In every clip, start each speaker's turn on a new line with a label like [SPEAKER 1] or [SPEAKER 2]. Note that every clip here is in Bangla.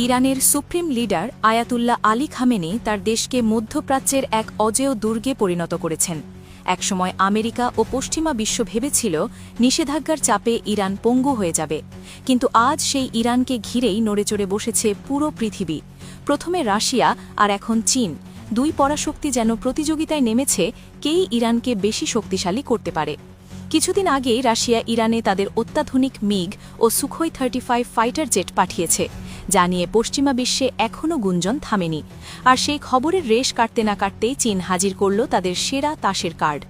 [SPEAKER 1] ইরানের supreme leader Ayatollah Ali Khamenei তার দেশকে মধ্যপ্রাচ্যের এক অজেয় দুর্গে পরিণত করেছেন। একসময় আমেরিকা ও পশ্চিমা বিশ্ব ভেবেছিল নিষেধাজ্ঞার চাপে ইরান পঙ্গু হয়ে যাবে, কিন্তু আজ সেই ইরানকে ঘিরেই নড়েচড়ে বসেছে পুরো পৃথিবী। প্রথমে রাশিয়া আর এখন চীন, দুই পরাশক্তি যেন প্রতিযোগিতায় নেমেছে কেই ইরানকে বেশি শক্তিশালী করতে পারে। কিছুদিন আগেই রাশিয়া ইরানে তাদের অত্যাধুনিক মিগ ও সুখোই 35 ফাইটার জেট পাঠিয়েছে, যা নিয়ে পশ্চিমা বিশ্বে এখনও গুঞ্জন থামেনি। আর সেই খবরের রেশ কাটতে না কাটতেই চীন হাজির করল তাদের সেরা তাসের কার্ড।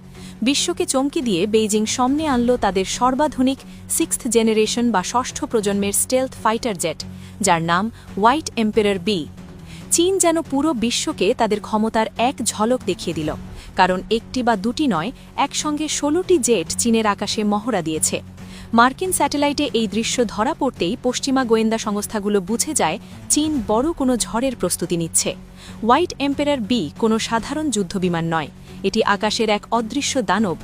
[SPEAKER 1] বিশ্বকে চমকে দিয়ে বেইজিং সামনে আনল তাদের সর্বাধুনিক 6th জেনারেশন বা ষষ্ঠ প্রজন্মের স্টেলথ ফাইটার জেট, যার নাম হোয়াইট এম্পারার বি। চীন যেন পুরো বিশ্বকে তাদের ক্ষমতার এক ঝলক দেখিয়ে দিল, কারণ একটি বা দুটি নয়, একসঙ্গে 16টি জেট চীনের আকাশে মহড়া দিয়েছে। মার্কিন স্যাটেলাইটে এই দৃশ্য ধরা পড়তেই পশ্চিমা গোয়েন্দা সংস্থাগুলো বুঝে যায় চীন বড় কোনো ঝড়ের প্রস্তুতি নিচ্ছে। হোয়াইট এম্পারার বি কোনো সাধারণ যুদ্ধবিমান নয়, এটি আকাশের এক অদৃশ্য দানব।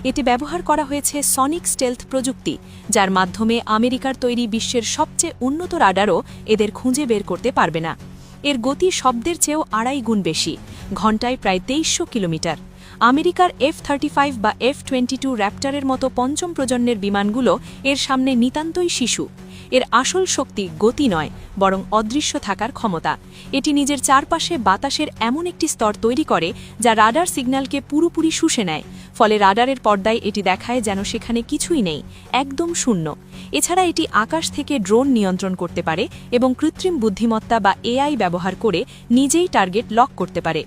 [SPEAKER 1] এতে ব্যবহার করা হয়েছে সনিক স্টেলথ প্রযুক্তি, যার মাধ্যমে আমেরিকার তৈরি বিশ্বের সবচেয়ে উন্নত রাডারও এদের খুঁজে বের করতে পারবে না। এর গতি শব্দের চেয়েও 2.5 গুণ বেশি, ঘণ্টায় প্রায় 2300 কিলোমিটার। আমেরিকার F-35 বা F-22 র্যাপ্টারের মতো পঞ্চম প্রজন্মের বিমানগুলো এর সামনে নিতান্তই শিশু। এর আসল শক্তি গতি নয়, বরং অদৃশ্য থাকার ক্ষমতা। এটি নিজের চারপাশে বাতাসের এমন একটি স্তর তৈরি করে যা রাডার সিগন্যালকে পুরোপুরি শুষে নেয়, ফলে রাডারের পর্দায় এটি দেখায় যেন সেখানে কিছুই নেই, একদম শূন্য। এছাড়া এটি আকাশ থেকে ড্রোন নিয়ন্ত্রণ করতে পারে এবং কৃত্রিম বুদ্ধিমত্তা বা AI ব্যবহার করে নিজেই টার্গেট লক করতে পারে।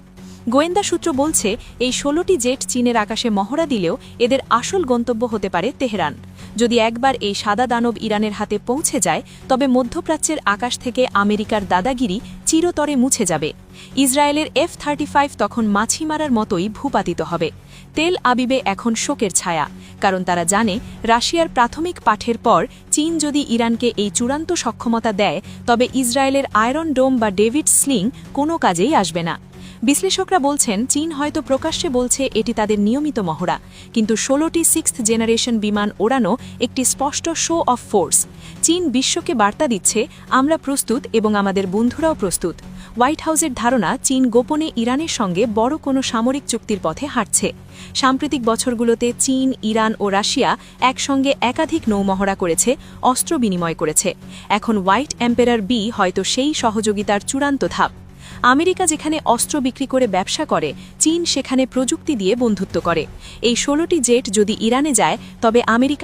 [SPEAKER 1] গোয়েন্দা সূত্র বলছে এই 16টি জেট চীনের আকাশে মহড়া দিলেও এদের আসল গন্তব্য হতে পারে তেহরান। যদি একবার এই সাদা দানব ইরানের হাতে পৌঁছে যায়, তবে মধ্যপ্রাচ্যের আকাশ থেকে আমেরিকার দাদাগিরি চিরতরে মুছে যাবে। ইসরায়েলের F-35 তখন মাছি মারার মতোই ভূপাতিত হবে। তেল আবিবে এখন শোকের ছায়া, কারণ তারা জানে রাশিয়ার প্রাথমিক পাঠের পর চীন যদি ইরানকে এই চূড়ান্ত সক্ষমতা দেয়, তবে ইসরায়েলের আয়রন ডোম বা ডেভিড স্লিং কোনো কাজেই আসবে না। বিশ্লেষকরা বলছেন চীন হয়তো প্রকাশ্যে বলছে এটি তাদের নিয়মিত মহড়া, কিন্তু 16টি 6th জেনারেশন বিমান ওড়ানো একটি স্পষ্ট শো অফ ফোর্স। চীন বিশ্বকে বার্তা দিচ্ছে আমরা প্রস্তুত এবং আমাদের বন্ধুরাও প্রস্তুত। হোয়াইট হাউসের ধারণা চীন গোপনে ইরানের সঙ্গে বড় কোনো সামরিক চুক্তির পথে হাঁটছে। সাম্প্রতিক বছরগুলোতে চীন, ইরান ও রাশিয়া একসঙ্গে একাধিক নৌমহড়া করেছে, অস্ত্র বিনিময় করেছে। এখন হোয়াইট এম্পারার বি হয়তো সেই সহযোগিতার চূড়ান্ত ধাপ। আমেরিকা যেখানে অস্ত্র বিক্রি করে ব্যবসা করে, চীন সেখানে প্রযুক্তি দিয়ে বন্ধুত্ব করে। এই 16টি জেট যদি ইরানে যায়, তবে আমেরিকা